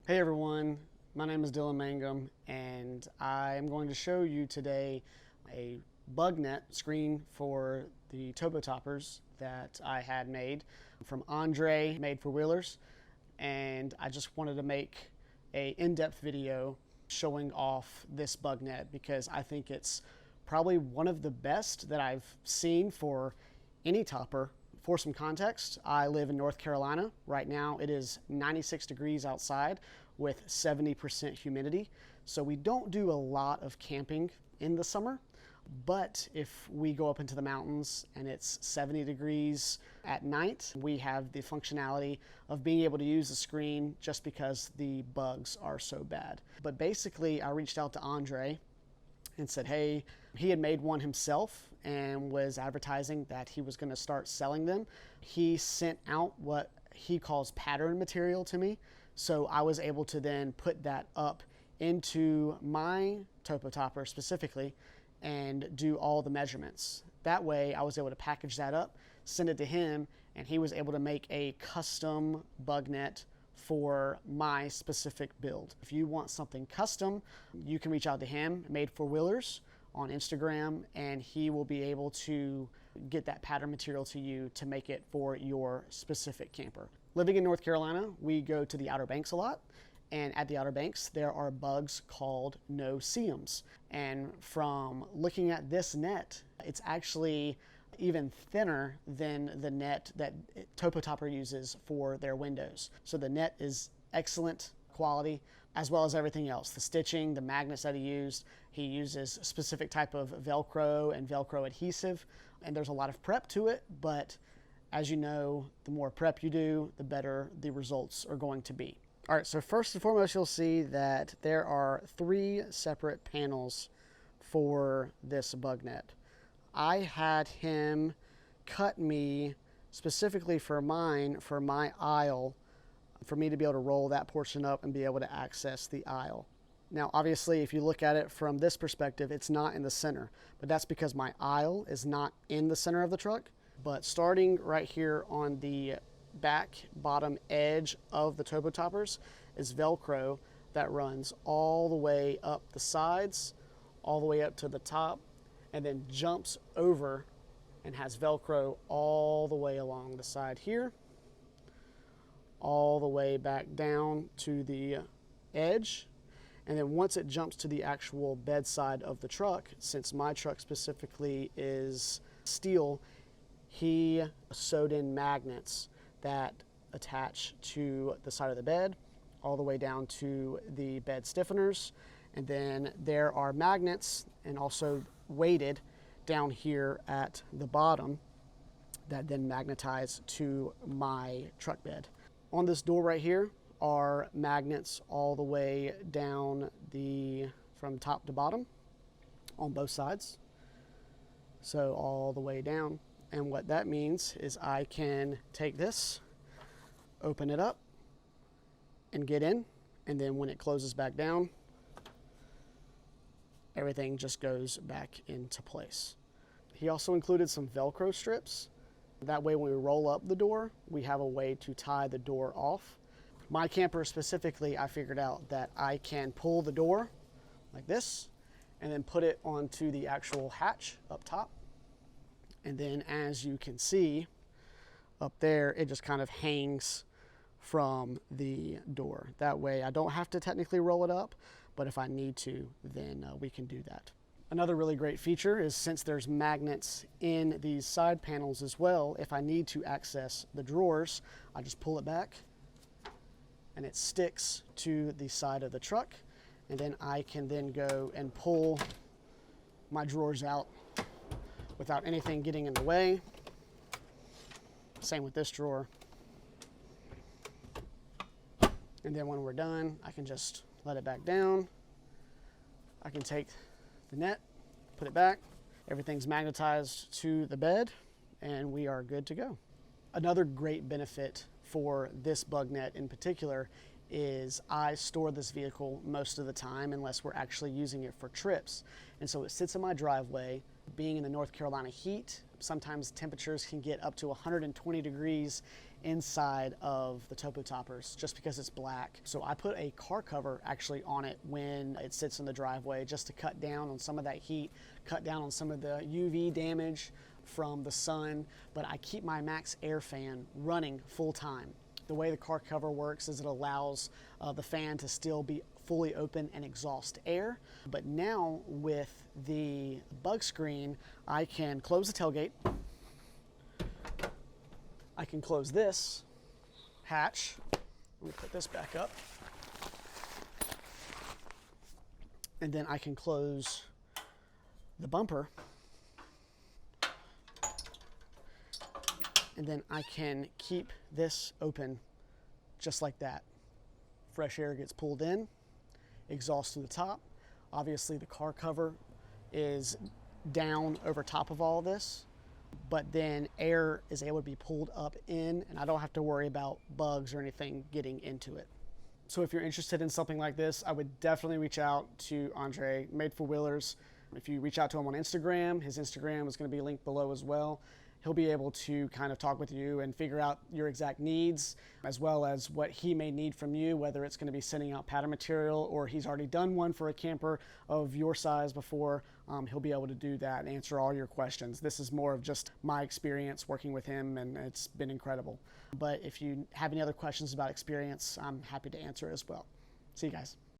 Hey everyone, my name is Dylan Mangum and I am going to show you today a bug net screen for the Topo Toppers that I had made from Andre, made for wheelers, and I just wanted to make a in-depth video showing off this bug net because I think it's probably one of the best that I've seen for any topper. For some context, I live in North Carolina. Right now it is 96 degrees outside with 70% humidity. So we don't do a lot of camping in the summer, but if we go up into the mountains and it's 70 degrees at night, we have the functionality of being able to use the screen just because the bugs are so bad. But basically I reached out to Andre and said, hey, he had made one himself and was advertising that he was going to start selling them. He sent out what he calls pattern material to me. So I was able to then put that up into my Topo Topper specifically and do all the measurements. That way I was able to package that up, send it to him, and he was able to make a custom bug net for my specific build. If you want something custom, you can reach out to him, Made for Wheelers, on Instagram, and he will be able to get that pattern material to you to make it for your specific camper. Living in North Carolina, we go to the Outer Banks a lot, and at the Outer Banks there are bugs called no-see-ums. And from looking at this net, it's actually even thinner than the net that Topo Topper uses for their windows. So the net is excellent quality, as well as everything else. The stitching, the magnets that he uses a specific type of Velcro and Velcro adhesive, and there's a lot of prep to it, but as you know, the more prep you do, the better the results are going to be. All right, so first and foremost, you'll see that there are 3 separate panels for this bug net. I had him cut me specifically for my aisle, for me to be able to roll that portion up and be able to access the aisle. Now, obviously, if you look at it from this perspective, it's not in the center, but that's because my aisle is not in the center of the truck. But starting right here on the back bottom edge of the Topo Toppers is Velcro that runs all the way up the sides, all the way up to the top, and then jumps over and has Velcro all the way along the side here, all the way back down to the edge. And then once it jumps to the actual bedside of the truck, since my truck specifically is steel, he sewed in magnets that attach to the side of the bed, all the way down to the bed stiffeners. And then there are magnets and also weighted down here at the bottom that then magnetize to my truck bed. On this door right here are magnets all the way down from top to bottom on both sides. So all the way down. And what that means is I can take this, open it up, and get in. And then when it closes back down, everything just goes back into place. He also included some Velcro strips. That way when we roll up the door, we have a way to tie the door off. My camper specifically, I figured out that I can pull the door like this and then put it onto the actual hatch up top. And then as you can see up there, it just kind of hangs from the door. That way I don't have to technically roll it up, but if I need to, then we can do that. Another really great feature is since there's magnets in these side panels as well, if I need to access the drawers, I just pull it back and it sticks to the side of the truck. And then I can then go and pull my drawers out without anything getting in the way. Same with this drawer. And then when we're done, I can just let it back down. I can take the net, put it back. Everything's magnetized to the bed and we are good to go. Another great benefit for this bug net in particular is I store this vehicle most of the time unless we're actually using it for trips. And so it sits in my driveway. Being in the North Carolina heat, Sometimes temperatures can get up to 120 degrees inside of the Topo Toppers just because it's black. So I put a car cover actually on it when it sits in the driveway, just to cut down on some of that heat, cut down on some of the UV damage from the sun. But I keep my MaxxAir fan running full time. The way the car cover works is it allows the fan to still be fully open and exhaust air. But now with the bug screen, I can close the tailgate. I can close this hatch. Let me put this back up. And then I can close the bumper. And then I can keep this open just like that. Fresh air gets pulled in, exhaust to the top. Obviously the car cover is down over top of all this, but then air is able to be pulled up in, and I don't have to worry about bugs or anything getting into it. So if you're interested in something like this, I would definitely reach out to Andre, Made for Wheelers. If you reach out to him on Instagram, his Instagram is going to be linked below as well. He'll be able to kind of talk with you and figure out your exact needs, as well as what he may need from you, whether it's going to be sending out pattern material or he's already done one for a camper of your size before. He'll be able to do that and answer all your questions. This is more of just my experience working with him, and it's been incredible. But if you have any other questions about experience, I'm happy to answer as well. See you guys.